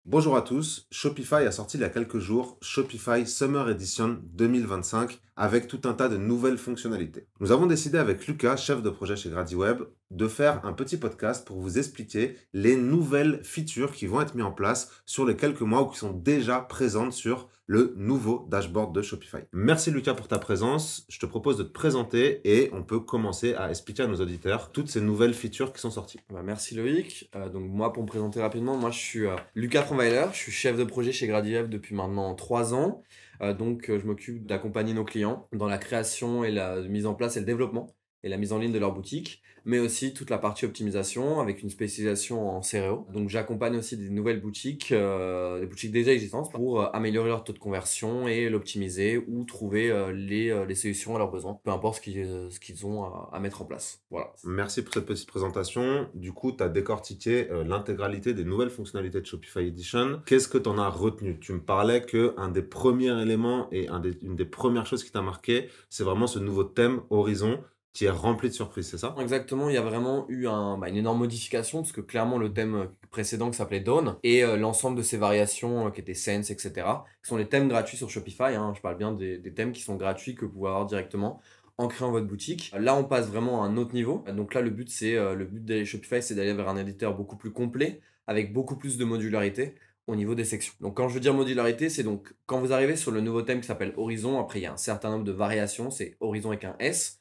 Bonjour à tous, Shopify a sorti il y a quelques jours Shopify Summer Edition 2025 avec tout un tas de nouvelles fonctionnalités. Nous avons décidé avec Lucas, chef de projet chez GradiWeb, de faire un petit podcast pour vous expliquer les nouvelles features qui vont être mises en place sur les quelques mois ou qui sont déjà présentes sur le nouveau dashboard de Shopify. Merci Lucas pour ta présence, je te propose de te présenter et on peut commencer à expliquer à nos auditeurs toutes ces nouvelles features qui sont sorties. Merci Loïc. Donc moi pour me présenter rapidement, moi je suis Lucas Frontweiler, je suis chef de projet chez GradiWeb depuis maintenant 3 ans. Je m'occupe d'accompagner nos clients dans la création et la mise en place et le développement et la mise en ligne de leur boutique, mais aussi toute la partie optimisation avec une spécialisation en CRO. Donc j'accompagne aussi des nouvelles boutiques, des boutiques déjà existantes pour améliorer leur taux de conversion et l'optimiser ou trouver les solutions à leurs besoins, peu importe ce qu'ils ont à mettre en place. Voilà. Merci pour cette petite présentation. Du coup, tu as décortiqué l'intégralité des nouvelles fonctionnalités de Shopify Edition. Qu'est-ce que tu en as retenu? Tu me parlais qu'un des premiers éléments et une des premières choses qui t'a marqué, c'est vraiment ce nouveau thème Horizon qui est rempli de surprises, c'est ça? Exactement, il y a vraiment eu une énorme modification parce que clairement le thème précédent qui s'appelait Dawn et l'ensemble de ces variations qui étaient Sense, etc., qui sont les thèmes gratuits sur Shopify, hein. Je parle bien des thèmes qui sont gratuits que vous pouvez avoir directement en créant votre boutique. Là, on passe vraiment à un autre niveau. Donc là, le but de Shopify, c'est d'aller vers un éditeur beaucoup plus complet avec beaucoup plus de modularité au niveau des sections. Donc quand je veux dire modularité, c'est donc quand vous arrivez sur le nouveau thème qui s'appelle Horizon, après il y a un certain nombre de variations, c'est Horizon avec un S.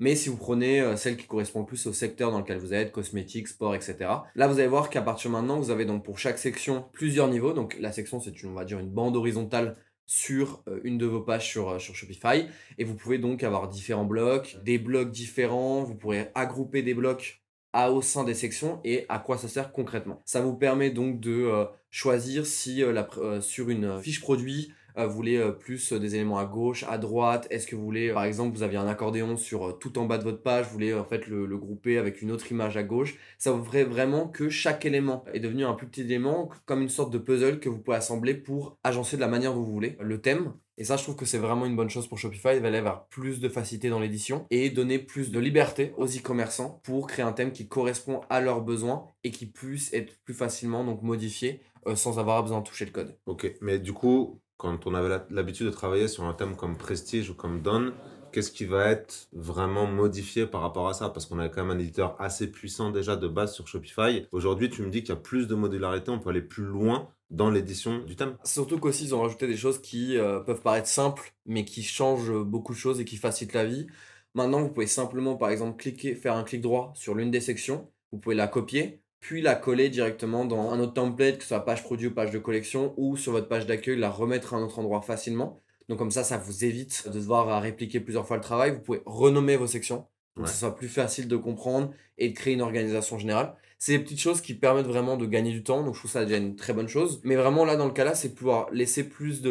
Mais si vous prenez celle qui correspond plus au secteur dans lequel vous êtes, cosmétiques, sport, etc., là vous allez voir qu'à partir de maintenant, vous avez donc pour chaque section plusieurs niveaux. Donc la section, c'est on va dire une bande horizontale sur une de vos pages sur Shopify. Et vous pouvez donc avoir différents blocs, des blocs différents. Vous pourrez agrouper des blocs au sein des sections et à quoi ça sert concrètement. Ça vous permet donc de choisir si sur une fiche produit, vous voulez plus des éléments à gauche, à droite. Est-ce que vous voulez, par exemple, vous aviez un accordéon sur tout en bas de votre page, vous voulez en fait le grouper avec une autre image à gauche. Ça vous ferait vraiment que chaque élément est devenu un plus petit élément, comme une sorte de puzzle que vous pouvez assembler pour agencer de la manière dont vous voulez le thème. Et ça, je trouve que c'est vraiment une bonne chose pour Shopify. Il va aller avoir plus de facilité dans l'édition et donner plus de liberté aux e-commerçants pour créer un thème qui correspond à leurs besoins et qui puisse être plus facilement donc modifié sans avoir besoin de toucher le code. Ok, mais du coup, quand on avait l'habitude de travailler sur un thème comme Prestige ou comme Dawn, qu'est-ce qui va être vraiment modifié par rapport à ça? Parce qu'on a quand même un éditeur assez puissant déjà de base sur Shopify. Aujourd'hui, tu me dis qu'il y a plus de modularité, on peut aller plus loin dans l'édition du thème. Surtout qu'aussi, ils ont rajouté des choses qui peuvent paraître simples, mais qui changent beaucoup de choses et qui facilitent la vie. Maintenant, vous pouvez simplement, par exemple, faire un clic droit sur l'une des sections. Vous pouvez la copier, puis la coller directement dans un autre template, que ce soit page produit ou page de collection, ou sur votre page d'accueil, la remettre à un autre endroit facilement. Donc comme ça vous évite de devoir répliquer plusieurs fois le travail. Vous pouvez renommer vos sections, pour que Ouais. ce soit plus facile de comprendre et de créer une organisation générale. C'est des petites choses qui permettent vraiment de gagner du temps, donc je trouve ça déjà une très bonne chose. Mais vraiment là, dans le cas là, c'est pouvoir laisser plus de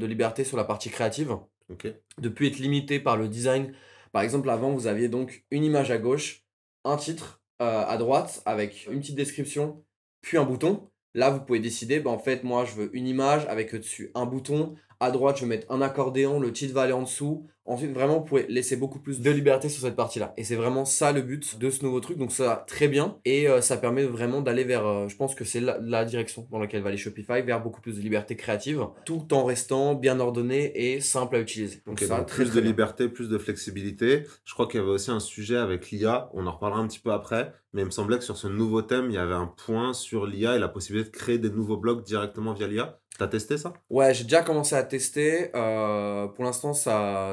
liberté sur la partie créative, Ok. de plus être limité par le design. Par exemple, avant, vous aviez donc une image à gauche, un titre à droite avec une petite description, puis un bouton. Là, vous pouvez décider, en fait, moi, je veux une image avec dessus un bouton. À droite, je vais mettre un accordéon, le titre va aller en dessous. Ensuite, vraiment, vous pouvez laisser beaucoup plus de liberté sur cette partie-là. Et c'est vraiment ça le but de ce nouveau truc. Donc, ça, très bien. Et ça permet vraiment d'aller vers, je pense que c'est la direction dans laquelle va aller Shopify, vers beaucoup plus de liberté créative, tout en restant bien ordonné et simple à utiliser. Donc, Ok, ça, donc très, plus de très bien. liberté, plus de flexibilité. Je crois qu'il y avait aussi un sujet avec l'IA, on en reparlera un petit peu après, mais il me semblait que sur ce nouveau thème, il y avait un point sur l'IA et la possibilité de créer des nouveaux blocs directement via l'IA. T'as testé ça? Ouais, j'ai déjà commencé à tester. Pour l'instant,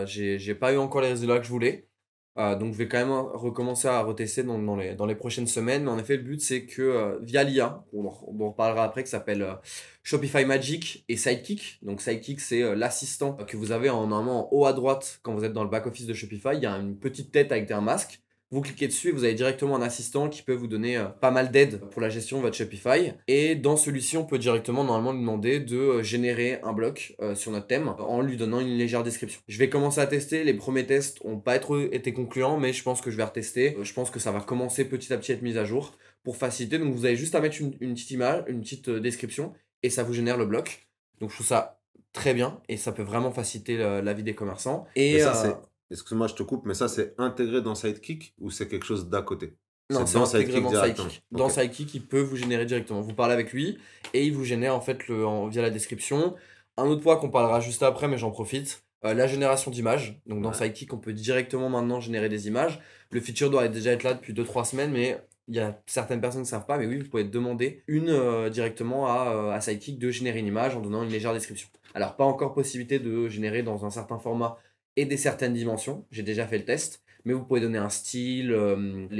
j'ai pas eu encore les résultats que je voulais. Donc, je vais quand même recommencer à retester dans les prochaines semaines. Mais en effet, le but, c'est que via l'IA, on en reparlera après, qui s'appelle Shopify Magic et Sidekick. Donc, Sidekick, c'est l'assistant que vous avez normalement en haut à droite quand vous êtes dans le back-office de Shopify. Il y a une petite tête avec un masque. Vous cliquez dessus et vous avez directement un assistant qui peut vous donner pas mal d'aide pour la gestion de votre Shopify. Et dans celui-ci, on peut directement normalement lui demander de générer un bloc sur notre thème en lui donnant une légère description. Je vais commencer à tester. Les premiers tests n'ont pas été concluants, mais je pense que je vais retester. Je pense que ça va commencer petit à petit à être mis à jour pour faciliter. Donc vous avez juste à mettre une petite image, une petite description et ça vous génère le bloc. Donc je trouve ça très bien et ça peut vraiment faciliter la vie des commerçants. Mais Et ça, excuse-moi, je te coupe, mais ça, c'est intégré dans Sidekick ou c'est quelque chose d'à côté? Non, C'est c'est dans intégré Sidekick dans directement. Sidekick. Dans Ok. Sidekick, il peut vous générer directement. Vous parlez avec lui et il vous génère en fait via la description. Un autre point qu'on parlera juste après, mais j'en profite, la génération d'images. Donc dans Ouais. Sidekick, on peut directement maintenant générer des images. Le feature doit déjà être là depuis 2-3 semaines, mais il y a certaines personnes qui ne savent pas. Mais oui, vous pouvez demander directement à Sidekick de générer une image en donnant une légère description. Alors, pas encore possibilité de générer dans un certain format et des certaines dimensions. J'ai déjà fait le test. Mais vous pouvez donner un style,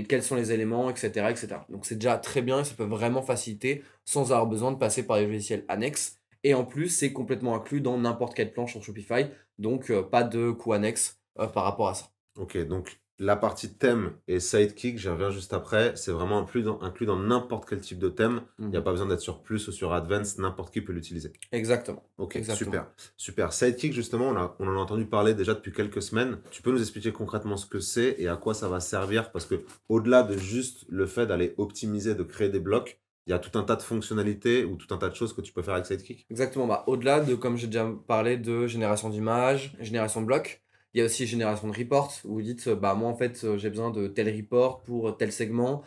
quels sont les éléments, etc., etc. Donc c'est déjà très bien et ça peut vraiment faciliter sans avoir besoin de passer par les logiciels annexes. Et en plus, c'est complètement inclus dans n'importe quelle planche sur Shopify, donc pas de coût annexe par rapport à ça. Ok, donc la partie thème et Sidekick, j'y reviens juste après, c'est vraiment inclus dans n'importe quel type de thème. Il n'y a Mhm. pas besoin d'être sur Plus ou sur Advanced, n'importe qui peut l'utiliser. Exactement. Ok, Exactement. super, super. Sidekick, justement, on en a entendu parler déjà depuis quelques semaines. Tu peux nous expliquer concrètement ce que c'est et à quoi ça va servir? Parce que au-delà de juste le fait d'aller optimiser, de créer des blocs, il y a tout un tas de fonctionnalités ou tout un tas de choses que tu peux faire avec Sidekick. Exactement. Bah, au-delà de, comme j'ai déjà parlé, de génération d'images, génération de blocs, il y a aussi génération de reports, où vous dites, bah, moi, en fait, j'ai besoin de tel report pour tel segment,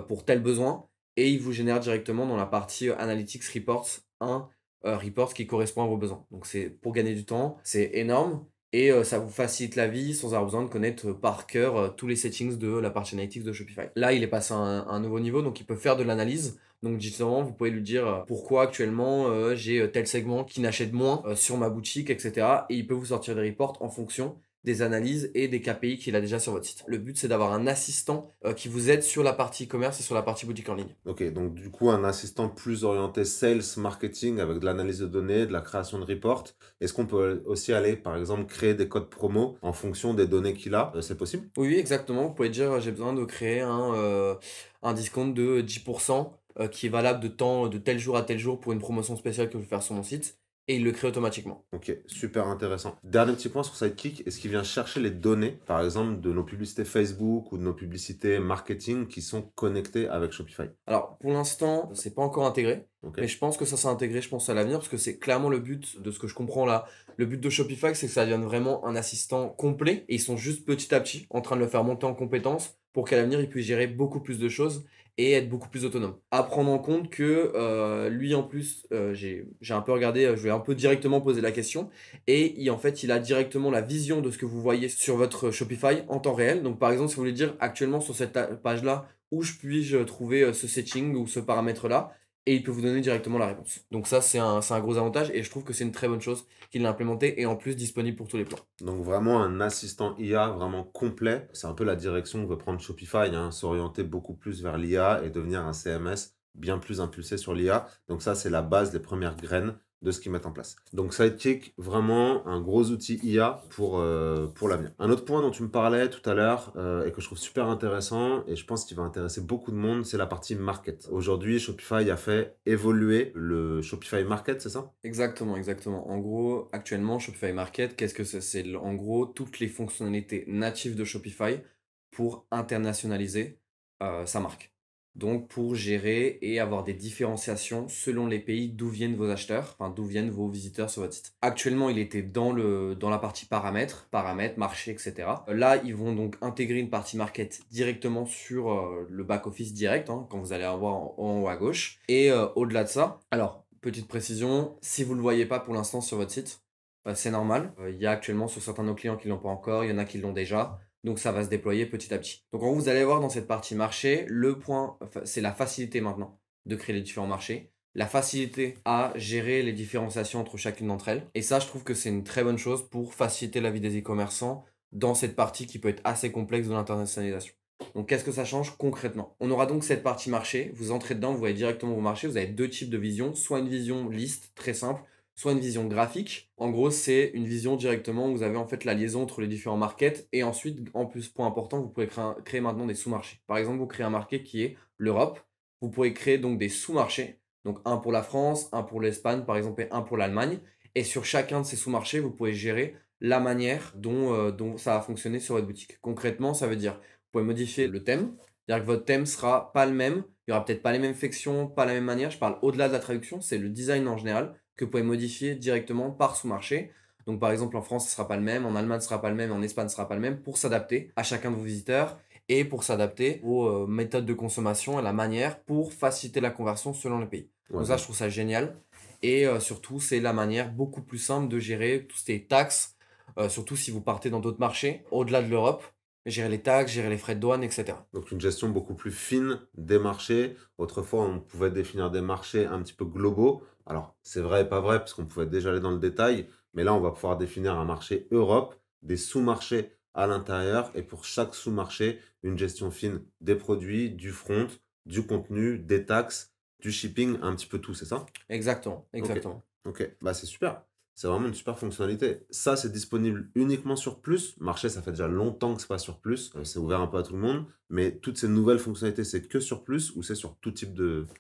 pour tel besoin, et il vous génère directement dans la partie Analytics Reports un report qui correspond à vos besoins. Donc, c'est pour gagner du temps, c'est énorme, et ça vous facilite la vie sans avoir besoin de connaître par cœur tous les settings de la partie Analytics de Shopify. Là, il est passé à un nouveau niveau, donc il peut faire de l'analyse. Donc justement, vous pouvez lui dire pourquoi actuellement j'ai tel segment qui n'achète moins sur ma boutique, etc. Et il peut vous sortir des reports en fonction des analyses et des KPI qu'il a déjà sur votre site. Le but, c'est d'avoir un assistant qui vous aide sur la partie e-commerce et sur la partie boutique en ligne. Ok, donc du coup, un assistant plus orienté sales, marketing, avec de l'analyse de données, de la création de reports. Est-ce qu'on peut aussi aller, par exemple, créer des codes promo en fonction des données qu'il a? C'est possible? Oui, oui, exactement. Vous pouvez dire j'ai besoin de créer un discount de 10% qui est valable de tel jour à tel jour pour une promotion spéciale que je vais faire sur mon site. Et il le crée automatiquement. Ok, super intéressant. Dernier petit point sur Sidekick, est-ce qu'il vient chercher les données, par exemple, de nos publicités Facebook ou de nos publicités marketing qui sont connectées avec Shopify? Alors, pour l'instant, c'est pas encore intégré, Ok, mais je pense que ça sera intégré, je pense, à l'avenir, parce que c'est clairement le but de ce que je comprends là. Le but de Shopify, c'est que ça devienne vraiment un assistant complet, et ils sont juste petit à petit en train de le faire monter en compétences pour qu'à l'avenir, il puisse gérer beaucoup plus de choses et être beaucoup plus autonome. À prendre en compte que lui, en plus, j'ai un peu regardé, je lui ai un peu directement posé la question, et en fait, il a directement la vision de ce que vous voyez sur votre Shopify en temps réel. Donc, par exemple, si vous voulez dire actuellement sur cette page-là, où puis-je trouver ce setting ou ce paramètre-là? Et il peut vous donner directement la réponse. Donc ça, c'est un gros avantage et je trouve que c'est une très bonne chose qu'il l'a implémenté et en plus disponible pour tous les plans. donc vraiment un assistant IA vraiment complet. C'est un peu la direction que veut prendre Shopify, hein, s'orienter beaucoup plus vers l'IA et devenir un CMS bien plus impulsé sur l'IA. Donc ça, c'est la base, les premières graines de ce qu'ils mettent en place. Donc Sidekick, vraiment un gros outil IA pour l'avenir. Un autre point dont tu me parlais tout à l'heure et que je trouve super intéressant et je pense qu'il va intéresser beaucoup de monde, c'est la partie market. Aujourd'hui, Shopify a fait évoluer le Shopify Market, c'est ça? Exactement, exactement. En gros, actuellement, Shopify Market, qu'est-ce que c'est? C'est en gros toutes les fonctionnalités natives de Shopify pour internationaliser sa marque. Donc pour gérer et avoir des différenciations selon les pays d'où viennent vos acheteurs, enfin d'où viennent vos visiteurs sur votre site. Actuellement, il était dans la partie paramètres, marché, etc. Là, ils vont donc intégrer une partie market directement sur le back-office direct, hein, quand vous allez avoir en haut à gauche. Et au-delà de ça, alors, petite précision, si vous ne le voyez pas pour l'instant sur votre site, c'est normal. Il y a actuellement sur certains de nos clients qui ne l'ont pas encore, il y en a qui l'ont déjà. Donc ça va se déployer petit à petit. Donc en gros, vous allez voir dans cette partie marché, le point, c'est la facilité maintenant de créer les différents marchés, la facilité à gérer les différenciations entre chacune d'entre elles. Et ça, je trouve que c'est une très bonne chose pour faciliter la vie des e-commerçants dans cette partie qui peut être assez complexe de l'internationalisation. Donc qu'est-ce que ça change concrètement? On aura donc cette partie marché, vous entrez dedans, vous voyez directement vos marchés, vous avez deux types de vision, soit une vision liste très simple, soit une vision graphique. En gros, c'est une vision directement où vous avez en fait la liaison entre les différents markets et ensuite, en plus, point important, vous pouvez créer maintenant des sous-marchés. Par exemple, vous créez un market qui est l'Europe. Vous pouvez créer donc des sous-marchés, donc un pour la France, un pour l'Espagne par exemple et un pour l'Allemagne. Et sur chacun de ces sous-marchés, vous pouvez gérer la manière dont ça va fonctionner sur votre boutique. Concrètement, ça veut dire, vous pouvez modifier le thème, c'est-à-dire que votre thème sera pas le même, il y aura peut-être pas les mêmes sections, pas la même manière. Je parle au-delà de la traduction, c'est le design en général que vous pouvez modifier directement par sous-marché. Donc par exemple en France, ce ne sera pas le même, en Allemagne, ce ne sera pas le même, en Espagne, ce ne sera pas le même pour s'adapter à chacun de vos visiteurs et pour s'adapter aux méthodes de consommation et la manière pour faciliter la conversion selon les pays. Ouais, Donc ça, bien je sûr. trouve ça génial. Et surtout, c'est la manière beaucoup plus simple de gérer tout ce qui est taxes, surtout si vous partez dans d'autres marchés, au-delà de l'Europe, gérer les taxes, gérer les frais de douane, etc. Donc une gestion beaucoup plus fine des marchés. Autrefois, on pouvait définir des marchés un petit peu globaux. Alors, c'est vrai et pas vrai, parce qu'on pouvait déjà aller dans le détail, mais là, on va pouvoir définir un marché Europe, des sous-marchés à l'intérieur, et pour chaque sous-marché, une gestion fine des produits, du front, du contenu, des taxes, du shipping, un petit peu tout, c'est ça? Exactement, OK. exactement. OK. Bah, c'est super. C'est vraiment une super fonctionnalité. Ça, c'est disponible uniquement sur Plus. Marché, ça fait déjà longtemps que c'est pas sur Plus. C'est ouvert un peu à tout le monde. Mais toutes ces nouvelles fonctionnalités, c'est que sur Plus ou c'est sur tout type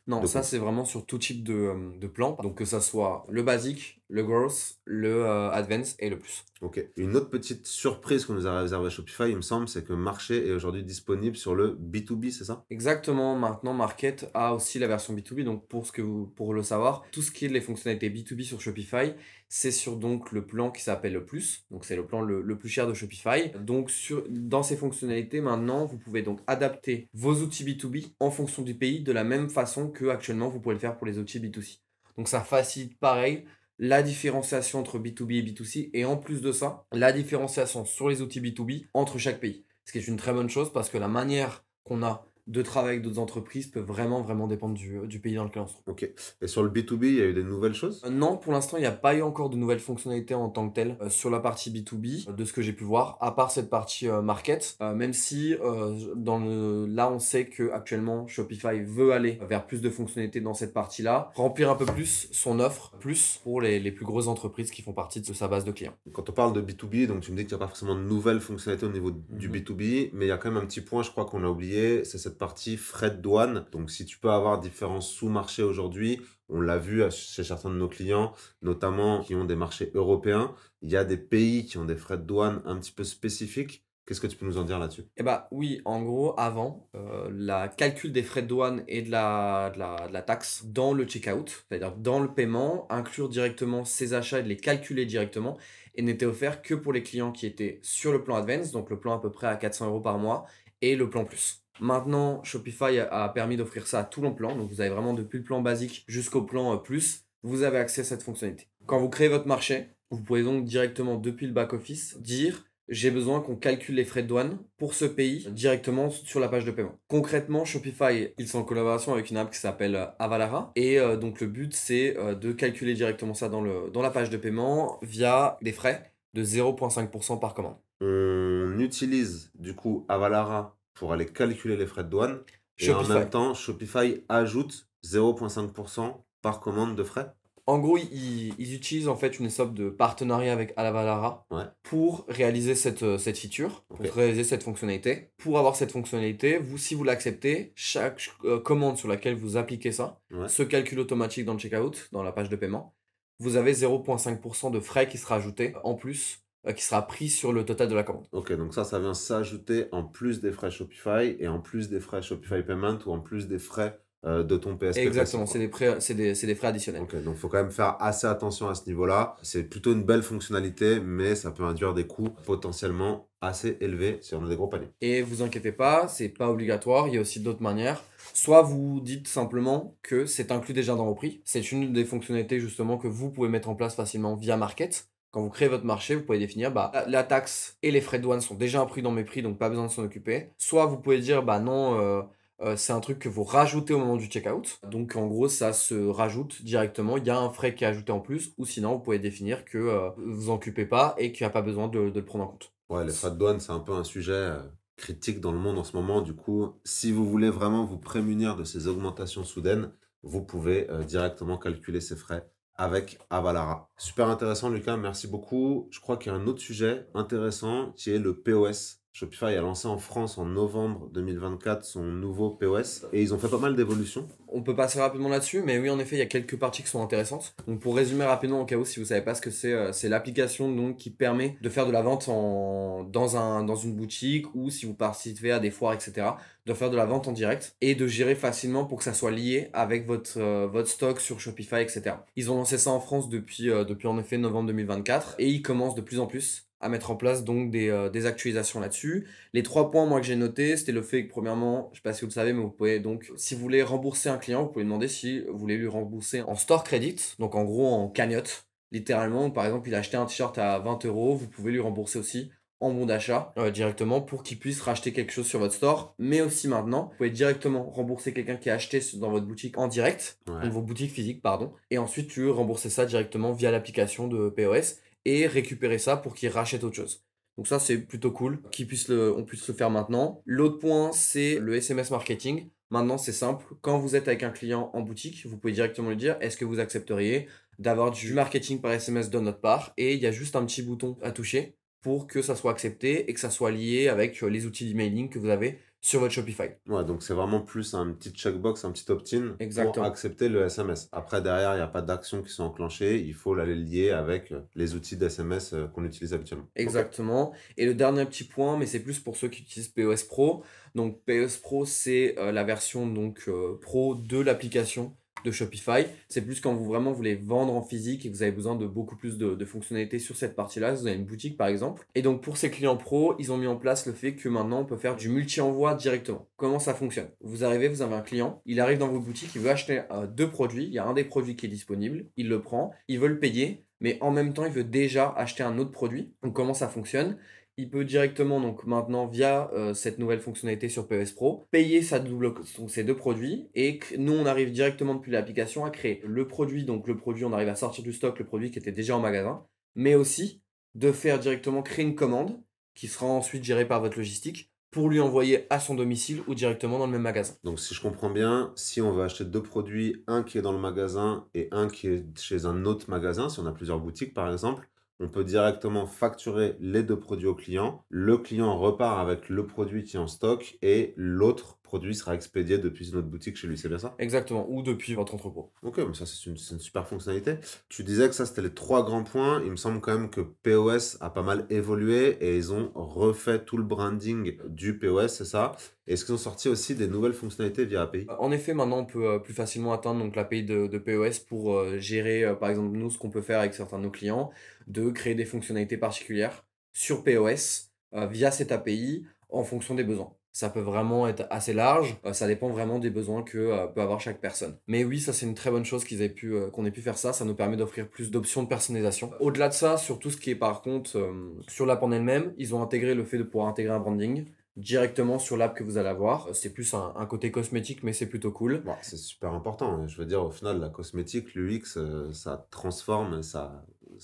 Non, de ça, compte? c'est vraiment sur tout type de plan. Donc, que ça soit le basique, le growth, le advance et le plus. OK. Une autre petite surprise qu'on nous a réservée à Shopify, il me semble, c'est que Marché est aujourd'hui disponible sur le B2B, c'est ça? Exactement, maintenant Market a aussi la version B2B, donc pour le savoir, tout ce qui est les fonctionnalités B2B sur Shopify, c'est sur donc le plan qui s'appelle le plus, donc c'est le plan le plus cher de Shopify. Donc dans ces fonctionnalités, maintenant, vous pouvez donc adapter vos outils B2B en fonction du pays de la même façon que actuellement vous pouvez le faire pour les outils B2C. Donc ça facilite pareil la différenciation entre B2B et B2C et en plus de ça, la différenciation sur les outils B2B entre chaque pays. Ce qui est une très bonne chose parce que la manière qu'on a de travailler avec d'autres entreprises peut vraiment, vraiment dépendre du pays dans lequel on se trouve. OK. Et sur le B2B, il y a eu des nouvelles choses? Non, pour l'instant, il n'y a pas eu encore de nouvelles fonctionnalités en tant que telles sur la partie B2B, de ce que j'ai pu voir, à part cette partie market, même si là, on sait que actuellement Shopify veut aller vers plus de fonctionnalités dans cette partie-là, remplir un peu plus son offre, plus pour les plus grosses entreprises qui font partie de sa base de clients. Quand on parle de B2B, donc tu me dis qu'il n'y a pas forcément de nouvelles fonctionnalités au niveau du Mhm. B2B, mais il y a quand même un petit point, je crois qu'on a oublié, c'est cette partie frais de douane. Donc si tu peux avoir différents sous-marchés aujourd'hui, on l'a vu chez certains de nos clients, notamment qui ont des marchés européens, il y a des pays qui ont des frais de douane un petit peu spécifiques. Qu'est-ce que tu peux nous en dire là-dessus? Eh bah oui, en gros, avant, la calcul des frais de douane et de la taxe dans le checkout, c'est-à-dire dans le paiement, inclure directement ces achats et de les calculer directement, et n'était offert que pour les clients qui étaient sur le plan Advance, donc le plan à peu près à 400 € par mois, et le plan Plus. Maintenant, Shopify a permis d'offrir ça à tout le plan, donc vous avez vraiment depuis le plan basique jusqu'au plan Plus, vous avez accès à cette fonctionnalité. Quand vous créez votre marché, vous pouvez donc directement depuis le back-office dire j'ai besoin qu'on calcule les frais de douane pour ce pays directement sur la page de paiement. Concrètement, Shopify, ils sont en collaboration avec une app qui s'appelle Avalara. Et donc le but, c'est de calculer directement ça dans la page de paiement via des frais de 0,5% par commande. On utilise du coup Avalara pour aller calculer les frais de douane et en même Shopify. temps, Shopify ajoute 0,5% par commande de frais. En gros, ils utilisent en fait une sorte de partenariat avec Avalara Ouais, pour réaliser cette feature, pour ok. réaliser cette fonctionnalité. Pour avoir cette fonctionnalité, vous, si vous l'acceptez, chaque commande sur laquelle vous appliquez ça Ouais. se calcule automatique dans le checkout, dans la page de paiement. Vous avez 0,5% de frais qui sera ajouté en plus, qui sera pris sur le total de la commande. Ok, donc ça vient s'ajouter en plus des frais Shopify et en plus des frais Shopify Payment ou en plus des frais de ton PSP classique, Exactement, quoi. c'est des frais additionnels. Ok, donc il faut quand même faire assez attention à ce niveau-là. C'est plutôt une belle fonctionnalité, mais ça peut induire des coûts potentiellement assez élevés si on a des gros paniers. Et vous inquiétez pas, c'est pas obligatoire, il y a aussi d'autres manières. Soit vous dites simplement que c'est inclus déjà dans vos prix. C'est une des fonctionnalités justement que vous pouvez mettre en place facilement via Market. Quand vous créez votre marché, vous pouvez définir bah, la taxe et les frais de douane sont déjà inclus dans mes prix, donc pas besoin de s'en occuper. Soit vous pouvez dire bah non, c'est un truc que vous rajoutez au moment du checkout. Donc en gros, ça se rajoute directement. Il y a un frais qui est ajouté en plus, ou sinon vous pouvez définir que vous en occupez pas et qu'il n'y a pas besoin de le prendre en compte. Ouais, les frais de douane, c'est un peu un sujet critique dans le monde en ce moment. Du coup, si vous voulez vraiment vous prémunir de ces augmentations soudaines, vous pouvez directement calculer ces frais avec Avalara. Super intéressant, Lucas. Merci beaucoup. Je crois qu'il y a un autre sujet intéressant qui est le POS. Shopify a lancé en France en novembre 2024 son nouveau POS et ils ont fait pas mal d'évolutions. On peut passer rapidement là-dessus, mais oui, en effet, il y a quelques parties qui sont intéressantes. Donc, pour résumer rapidement, au cas où, si vous savez pas ce que c'est l'application donc qui permet de faire de la vente dans une boutique ou si vous participez à des foires, etc., de faire de la vente en direct et de gérer facilement pour que ça soit lié avec votre stock sur Shopify, etc. Ils ont lancé ça en France depuis en effet novembre 2024 et ils commencent de plus en plus à mettre en place donc des actualisations là-dessus. Les 3 points, moi, que j'ai notés, c'était le fait que premièrement, je sais pas si vous le savez, mais vous pouvez donc, si vous voulez rembourser un client, vous pouvez demander si vous voulez lui rembourser en store credit, donc en gros en cagnotte. Littéralement, par exemple, il a acheté un t-shirt à 20 €, vous pouvez lui rembourser aussi en bon d'achat directement pour qu'il puisse racheter quelque chose sur votre store. Mais aussi maintenant, vous pouvez directement rembourser quelqu'un qui a acheté dans votre boutique en direct, donc Ouais. vos boutiques physiques, pardon. Et ensuite, tu rembourser ça directement via l'application de POS et récupérer ça pour qu'il rachète autre chose. Donc ça, c'est plutôt cool on puisse le faire maintenant. L'autre point, c'est le SMS marketing. Maintenant, c'est simple. Quand vous êtes avec un client en boutique, vous pouvez directement lui dire est-ce que vous accepteriez d'avoir du marketing par SMS de notre part? Et il y a juste un petit bouton à toucher pour que ça soit accepté et que ça soit lié avec les outils d'emailing que vous avez sur votre Shopify. Ouais, donc c'est vraiment plus un petit checkbox, un petit opt-in pour Exactement. accepter le SMS. Après, derrière, il n'y a pas d'actions qui sont enclenchées. Il faut les lier avec les outils d'SMS qu'on utilise habituellement. Ok. Exactement. Et le dernier petit point, mais c'est plus pour ceux qui utilisent POS Pro. Donc POS Pro, c'est la version donc pro de l'application de Shopify. C'est plus quand vous vraiment voulez vendre en physique et que vous avez besoin de beaucoup plus de fonctionnalités sur cette partie-là. Vous avez une boutique par exemple. Et donc pour ces clients pro, ils ont mis en place le fait que maintenant on peut faire du multi-envoi directement. Comment ça fonctionne? Vous arrivez, vous avez un client, il arrive dans votre boutique, il veut acheter 2 produits. Il y a un des produits qui est disponible, il le prend, il veut le payer, mais en même temps, il veut déjà acheter un autre produit. Donc, comment ça fonctionne? Il peut directement, donc maintenant, via cette nouvelle fonctionnalité sur POS Pro, payer donc, ces 2 produits et nous, on arrive directement depuis l'application à créer le produit. Donc, le produit, on arrive à sortir du stock le produit qui était déjà en magasin, mais aussi de faire directement créer une commande qui sera ensuite gérée par votre logistique pour lui envoyer à son domicile ou directement dans le même magasin. Donc, si je comprends bien, si on veut acheter 2 produits, un qui est dans le magasin et un qui est chez un autre magasin, si on a plusieurs boutiques par exemple, on peut directement facturer les 2 produits au client. Le client repart avec le produit qui est en stock et l'autre produit sera expédié depuis une autre boutique chez lui. C'est bien ça? Exactement, ou depuis votre entrepôt. Ok, mais ça c'est une super fonctionnalité. Tu disais que ça c'était les 3 grands points. Il me semble quand même que POS a pas mal évolué et ils ont refait tout le branding du POS, c'est ça? Est-ce qu'ils ont sorti aussi des nouvelles fonctionnalités via API? En effet, maintenant, on peut plus facilement atteindre donc, l'API de POS pour gérer, par exemple, nous, ce qu'on peut faire avec certains de nos clients, de créer des fonctionnalités particulières sur POS via cette API en fonction des besoins. Ça peut vraiment être assez large, ça dépend vraiment des besoins que peut avoir chaque personne. Mais oui, ça c'est une très bonne chose qu'on ait pu faire ça nous permet d'offrir plus d'options de personnalisation. Au-delà de ça, sur tout ce qui est par contre sur l'app en elle-même, ils ont intégré le fait de pouvoir intégrer un branding directement sur l'app que vous allez avoir. C'est plus un côté cosmétique, mais c'est plutôt cool. Bon, c'est super important. Je veux dire, au final, la cosmétique, l'UX, ça transforme, ça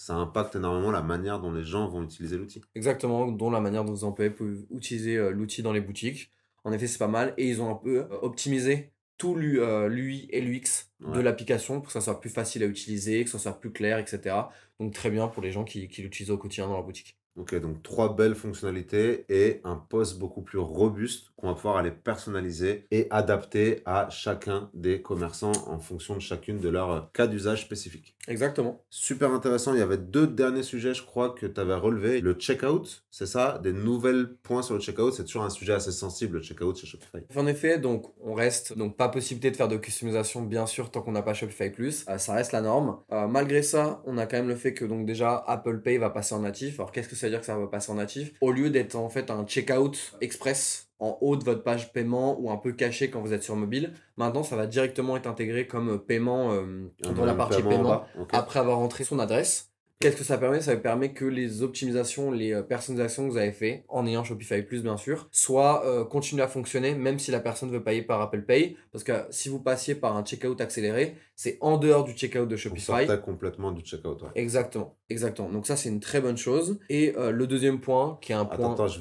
impacte énormément la manière dont les gens vont utiliser l'outil. Exactement, dont la manière dont vous employez pouvez utiliser l'outil dans les boutiques. En effet, c'est pas mal. Et ils ont un peu optimisé tout l'UI et l'UX de Ouais. l'application pour que ça soit plus facile à utiliser, que ça soit plus clair, etc. Donc très bien pour les gens qui l'utilisent au quotidien dans leur boutique. Ok, donc 3 belles fonctionnalités et un post beaucoup plus robuste qu'on va pouvoir aller personnaliser et adapter à chacun des commerçants en fonction de chacune de leurs cas d'usage spécifiques. Exactement. Super intéressant. Il y avait 2 derniers sujets, je crois, que tu avais relevé. Le checkout, c'est ça? Des nouvelles points sur le checkout. C'est toujours un sujet assez sensible, le checkout chez Shopify. En effet, donc on reste donc pas possibilité de faire de customisation bien sûr tant qu'on n'a pas Shopify Plus, ça reste la norme. Malgré ça, on a quand même le fait que donc déjà Apple Pay va passer en natif. Alors qu'est-ce que ça veut dire que ça va passer en natif? Au lieu d'être en fait un checkout express en haut de votre page paiement ou un peu caché quand vous êtes sur mobile, maintenant ça va directement être intégré comme paiement dans la Un partie paiement en paiement bas. Ok. après avoir entré son adresse. Qu'est-ce que ça permet? Ça permet que les optimisations, les personnalisations que vous avez fait, en ayant Shopify Plus bien sûr, soient continuent à fonctionner même si la personne veut payer par Apple Pay. Parce que si vous passiez par un checkout accéléré, c'est en dehors du checkout de On Shopify. sortait complètement du checkout. Ouais. Exactement, exactement. Donc ça c'est une très bonne chose. Et le deuxième point, qui est un point... Attends, je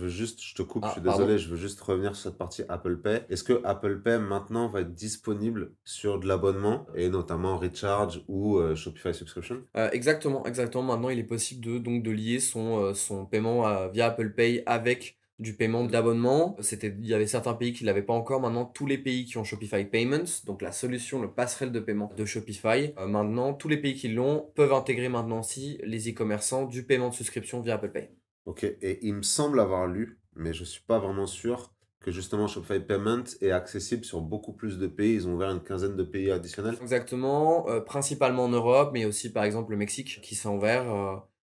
te coupe, je Ah, suis pardon. désolé, je veux juste revenir sur cette partie Apple Pay. Est-ce que Apple Pay maintenant va être disponible sur de l'abonnement et notamment Recharge ou Shopify Subscription? Exactement, exactement. Maintenant, il est possible donc de lier son paiement via Apple Pay avec du paiement d'abonnement. Il y avait certains pays qui ne l'avaient pas encore. Maintenant, tous les pays qui ont Shopify Payments, donc la solution, le passerelle de paiement de Shopify, maintenant, tous les pays qui l'ont peuvent intégrer maintenant aussi les e-commerçants du paiement de souscription via Apple Pay. Ok, et il me semble avoir lu, mais je ne suis pas vraiment sûr, que justement Shopify Payment est accessible sur beaucoup plus de pays. Ils ont ouvert une quinzaine de pays additionnels. Exactement, principalement en Europe, mais aussi par exemple le Mexique qui s'est ouvert.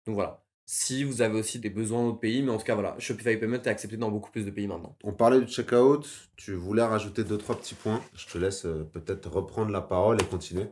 Donc voilà. si vous avez aussi des besoins dans d'autres pays. Mais en tout cas, voilà, Shopify Payment est accepté dans beaucoup plus de pays maintenant. On parlait du checkout, tu voulais rajouter deux, trois petits points. Je te laisse peut-être reprendre la parole et continuer.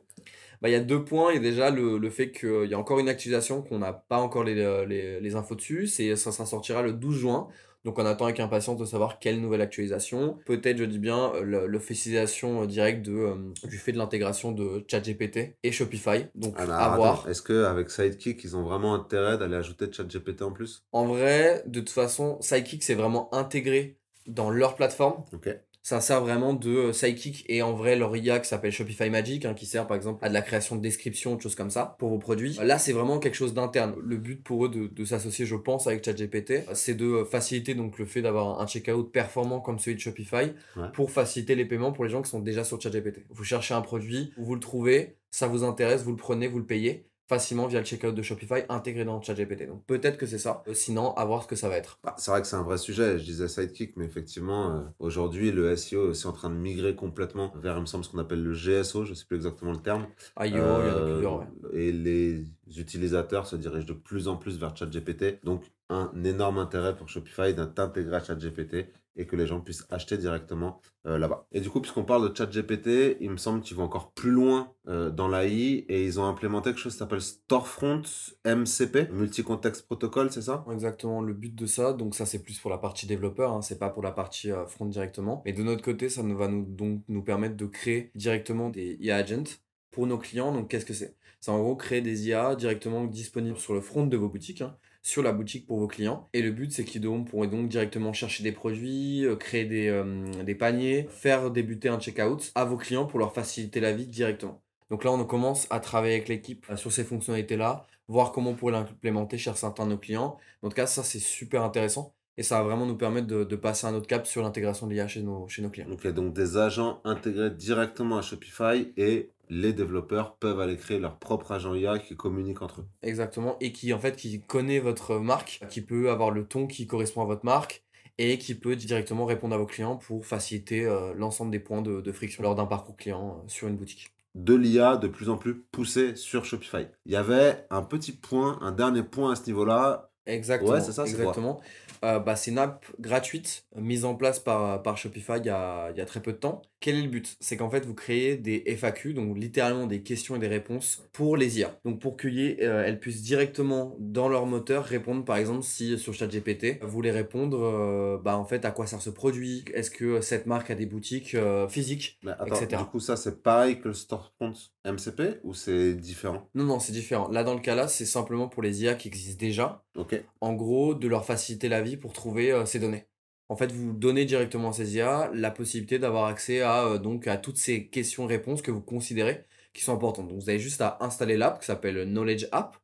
Bah, il y a 2 points. Il y a déjà le fait qu'il y a encore une actualisation qu'on n'a pas encore les infos dessus. Ça sortira le 12 juin. Donc on attend avec impatience de savoir quelle nouvelle actualisation. Peut-être, je dis bien, l'officialisation directe du fait de l'intégration de ChatGPT et Shopify. Donc Ah, mais à alors, attends, voir. est-ce qu'avec Sidekick, ils ont vraiment intérêt d'aller ajouter ChatGPT en plus? En vrai, de toute façon, Sidekick, c'est vraiment intégré dans leur plateforme. Ok. Ça sert vraiment de Sidekick et en vrai leur IA qui s'appelle Shopify Magic, hein, qui sert par exemple à de la création de descriptions, de choses comme ça pour vos produits. Là, c'est vraiment quelque chose d'interne. Le but pour eux de s'associer, je pense, avec ChatGPT, c'est de faciliter donc le fait d'avoir un checkout performant comme celui de Shopify Ouais. pour faciliter les paiements pour les gens qui sont déjà sur ChatGPT. Vous cherchez un produit, vous le trouvez, ça vous intéresse, vous le prenez, vous le payez facilement via le checkout de Shopify intégré dans ChatGPT. Donc peut-être que c'est ça. Sinon, à voir ce que ça va être. Bah, c'est vrai que c'est un vrai sujet. Je disais Sidekick, mais effectivement, aujourd'hui, le SEO est aussi en train de migrer complètement vers, il me semble, ce qu'on appelle le GSO. Je ne sais plus exactement le terme. IO, il y en a plusieurs, ouais. Et les utilisateurs se dirigent de plus en plus vers ChatGPT. Donc, un énorme intérêt pour Shopify d'intégrer à ChatGPT et que les gens puissent acheter directement là-bas. Et du coup, puisqu'on parle de ChatGPT, il me semble qu'ils vont encore plus loin dans l'AI et ils ont implémenté quelque chose qui s'appelle Storefront MCP, Multi-Context Protocol, c'est ça? Exactement, le but de ça, donc ça c'est plus pour la partie développeur, hein, c'est pas pour la partie front directement. Mais de notre côté, ça va donc nous permettre de créer directement des IA agents pour nos clients. Donc qu'est-ce que c'est? C'est en gros créer des IA directement disponibles sur le front de vos boutiques, hein, sur la boutique pour vos clients. Et le but c'est pourraient donc directement chercher des produits, créer des paniers, faire débuter un checkout à vos clients pour leur faciliter la vie directement. Donc là, on commence à travailler avec l'équipe sur ces fonctionnalités-là, voir comment on pourrait l'implémenter chez certains de nos clients. En tout cas, ça, c'est super intéressant et ça va vraiment nous permettre de passer un autre cap sur l'intégration de l'IA chez nos clients. Ok, donc des agents intégrés directement à Shopify et les développeurs peuvent aller créer leur propre agent IA qui communique entre eux. Exactement. Et qui, en fait, qui connaît votre marque, qui peut avoir le ton qui correspond à votre marque et qui peut directement répondre à vos clients pour faciliter l'ensemble des points de friction lors d'un parcours client sur une boutique. De l'IA de plus en plus poussée sur Shopify. Il y avait un petit point, un dernier point à ce niveau-là. Ouais, c'est Exactement, ça, c'est quoi? exactement. Bah, c'est une app gratuite mise en place par Shopify il y a très peu de temps. Quel est le but? C'est qu'en fait, vous créez des FAQ, donc littéralement des questions et des réponses pour les IA. Donc pour elles puissent directement dans leur moteur répondre, par exemple, si sur ChatGPT, vous voulez répondre, bah, en fait, à quoi sert ce produit? Est-ce que cette marque a des boutiques physiques? Mais attends, du Etc. coup, ça, c'est pareil que le Storefront MCP ou c'est différent? Non, non, c'est différent. Là, dans le cas là, c'est simplement pour les IA qui existent déjà. Ok, En gros, de leur faciliter la vie pour trouver, ces données. En fait, vous donnez directement à ces IA la possibilité d'avoir accès donc à toutes ces questions-réponses que vous considérez qui sont importantes. Donc vous avez juste à installer l'app qui s'appelle Knowledge App.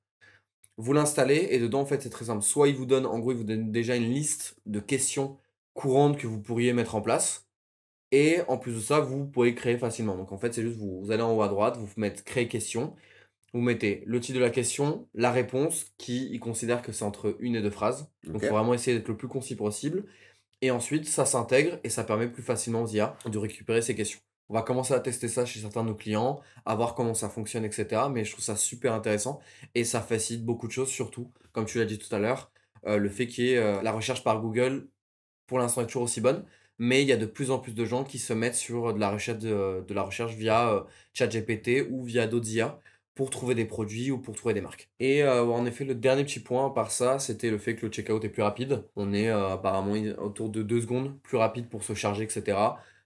Vous l'installez et dedans, en fait, c'est très simple. Soit il vous donne déjà une liste de questions courantes que vous pourriez mettre en place et en plus de ça, vous pourrez créer facilement. Donc en fait, c'est juste vous allez en haut à droite, vous mettez créer question, vous mettez le titre de la question, la réponse, qui il considère que c'est entre une et deux phrases. Donc, ok. il faut vraiment essayer d'être le plus concis possible. Et ensuite, ça s'intègre et ça permet plus facilement aux IA de récupérer ces questions. On va commencer à tester ça chez certains de nos clients, à voir comment ça fonctionne, etc. Mais je trouve ça super intéressant et ça facilite beaucoup de choses, surtout, comme tu l'as dit tout à l'heure, le fait qu'il y ait la recherche par Google, pour l'instant, est toujours aussi bonne. Mais il y a de plus en plus de gens qui se mettent sur de la recherche via ChatGPT ou via d'autres IA pour trouver des produits ou pour trouver des marques. Et en effet, le dernier petit point, à part ça, c'était le fait que le checkout est plus rapide. On est apparemment autour de 2 secondes plus rapide pour se charger, etc.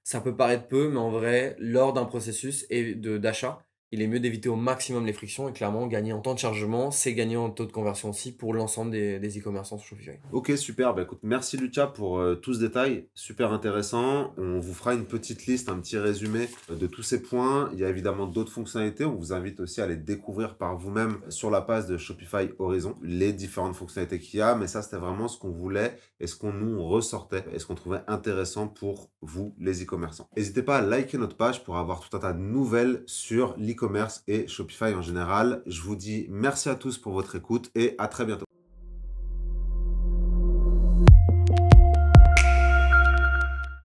Ça peut paraître peu, mais en vrai, lors d'un processus d'achat, il est mieux d'éviter au maximum les frictions et clairement gagner en temps de chargement, c'est gagner en taux de conversion aussi pour l'ensemble des e-commerçants sur Shopify. Ok, super. Bah, écoute, merci Lucia pour tout ce détail. Super intéressant. On vous fera une petite liste, un petit résumé de tous ces points. Il y a évidemment d'autres fonctionnalités. On vous invite aussi à les découvrir par vous-même sur la page de Shopify Horizon, les différentes fonctionnalités qu'il y a. Mais ça, c'était vraiment ce qu'on voulait et ce qu'on nous ressortait et ce qu'on trouvait intéressant pour vous, les e-commerçants. N'hésitez pas à liker notre page pour avoir tout un tas de nouvelles sur l'e-commerce et Shopify en général. Je vous dis merci à tous pour votre écoute et à très bientôt.